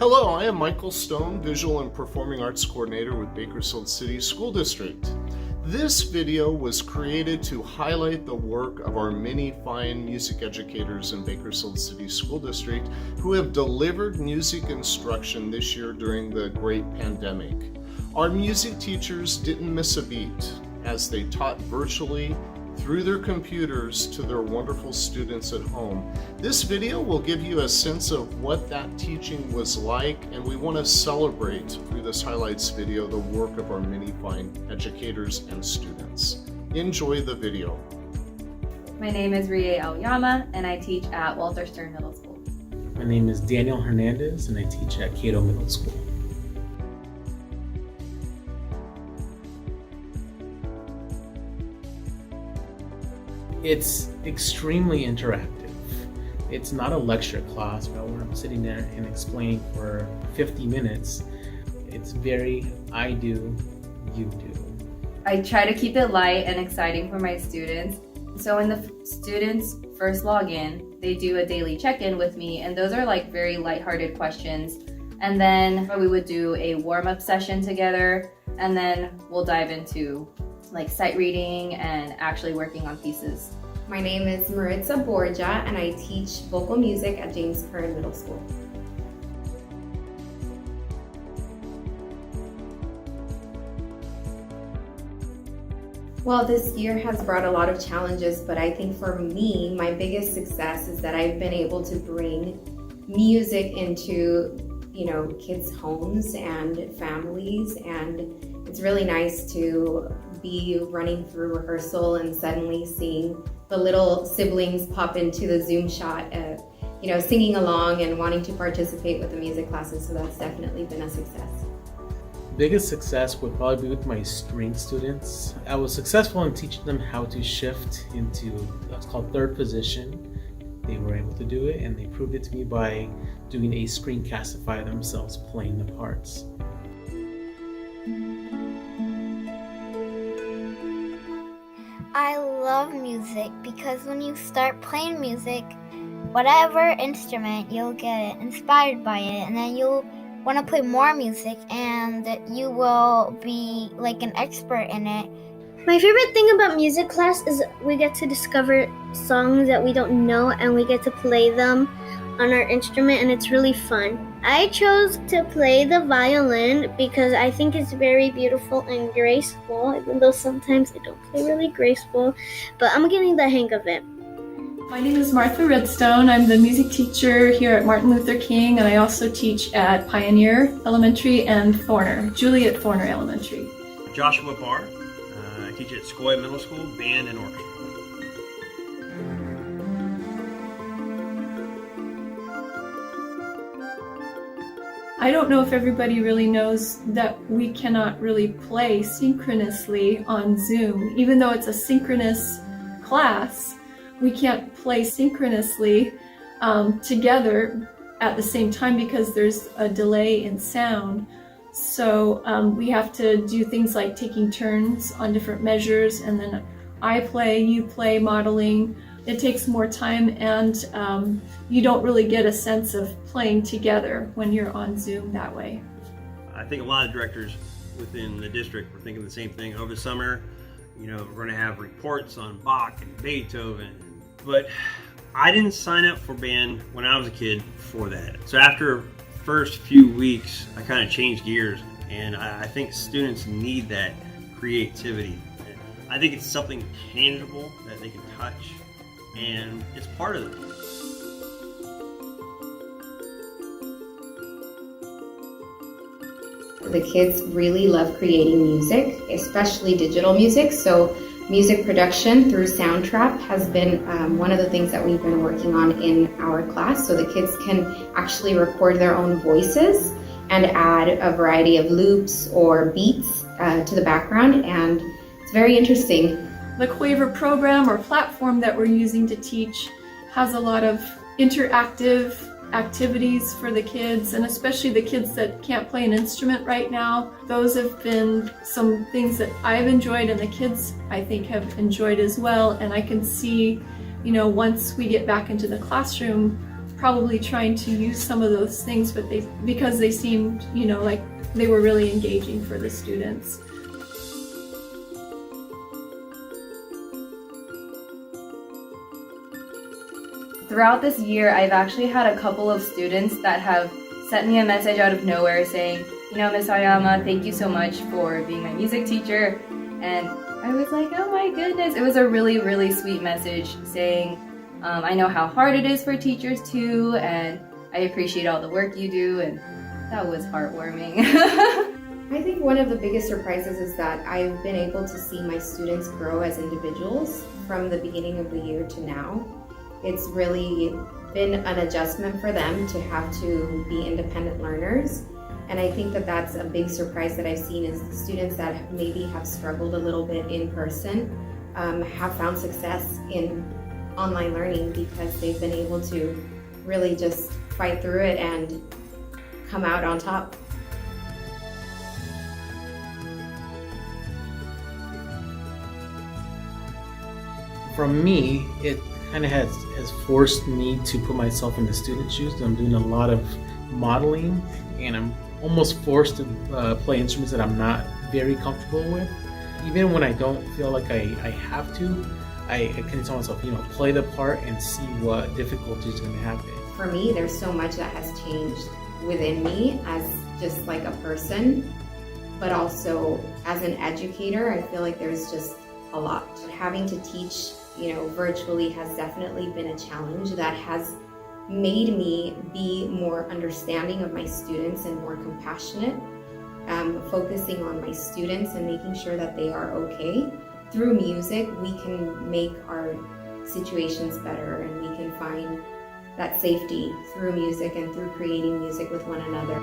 Hello, I am Michael Stone, Visual and Performing Arts Coordinator with Bakersfield City School District. This video was created to highlight the work of our many fine music educators in Bakersfield City School District who have delivered music instruction this year during the great pandemic. Our music teachers didn't miss a beat as they taught virtually through their computers to their wonderful students at home. This video will give you a sense of what that teaching was like, and we want to celebrate through this highlights video the work of our many fine educators and students. Enjoy the video. My name is Rie Aoyama and I teach at Walter Stern Middle School. My name is Daniel Hernandez and I teach at Cato Middle School. It's extremely interactive. It's not a lecture class where I'm sitting there and explaining for 50 minutes. It's very I do, you do. I try to keep it light and exciting for my students. So when the students first log in, they do a daily check-in with me, and those are like very lighthearted questions. And then we would do a warm-up session together, and then we'll dive into like sight reading and actually working on pieces. My name is Maritza Borja and I teach vocal music at James Curran Middle School. Well, this year has brought a lot of challenges, but I think for me, my biggest success is that I've been able to bring music into kids' homes and families, and it's really nice to be running through rehearsal and suddenly seeing the little siblings pop into the Zoom shot, singing along and wanting to participate with the music classes, so that's definitely been a success. Biggest success would probably be with my string students. I was successful in teaching them how to shift into what's called third position. They were able to do it, and they proved it to me by doing a screencastify themselves playing the parts. I love music because when you start playing music, whatever instrument, you'll get inspired by it, and then you'll want to play more music, and you will be like an expert in it. My favorite thing about music class is we get to discover songs that we don't know, and we get to play them on our instrument, and it's really fun. I chose to play the violin because I think it's very beautiful and graceful, even though sometimes I don't play really graceful, but I'm getting the hang of it. My name is Martha Redstone. I'm the music teacher here at Martin Luther King, and I also teach at Pioneer Elementary and Juliet Thorner Elementary. Joshua Barr. I teach at Sequoia Middle School, band and orchestra. I don't know if everybody really knows that we cannot really play synchronously on Zoom. Even though it's a synchronous class, we can't play synchronously together at the same time because there's a delay in sound. So we have to do things like taking turns on different measures, and then I play, you play, modeling. It takes more time, and you don't really get a sense of playing together when you're on Zoom that way. I think a lot of directors within the district were thinking the same thing over the summer. We're going to have reports on Bach and Beethoven, but I didn't sign up for band when I was a kid for that. So after first few weeks, I kind of changed gears, and I think students need that creativity. I think it's something tangible that they can touch, and it's part of it. The kids really love creating music, especially digital music. So music production through Soundtrap has been one of the things that we've been working on in our class. So the kids can actually record their own voices and add a variety of loops or beats to the background, and it's very interesting. The Quaver program or platform that we're using to teach has a lot of interactive activities for the kids, and especially the kids that can't play an instrument right now. Those have been some things that I've enjoyed, and the kids I think have enjoyed as well. And I can see, once we get back into the classroom, probably trying to use some of those things, but because they seemed, like they were really engaging for the students. Throughout this year, I've actually had a couple of students that have sent me a message out of nowhere saying, Miss Ayama, thank you so much for being my music teacher. And I was like, oh my goodness. It was a really, really sweet message saying, I know how hard it is for teachers too, and I appreciate all the work you do, and that was heartwarming. I think one of the biggest surprises is that I've been able to see my students grow as individuals from the beginning of the year to now. It's really been an adjustment for them to have to be independent learners. And I think that that's a big surprise that I've seen is the students that maybe have struggled a little bit in person have found success in online learning because they've been able to really just fight through it and come out on top. From me, it kind of has forced me to put myself in the student's shoes. I'm doing a lot of modeling, and I'm almost forced to play instruments that I'm not very comfortable with. Even when I don't feel like I have to, I can tell myself, play the part and see what difficulty is going to happen. For me, there's so much that has changed within me as just like a person, but also as an educator, I feel like there's just a lot. Having to teach, virtually has definitely been a challenge that has made me be more understanding of my students and more compassionate, focusing on my students and making sure that they are okay. Through music, we can make our situations better, and we can find that safety through music and through creating music with one another.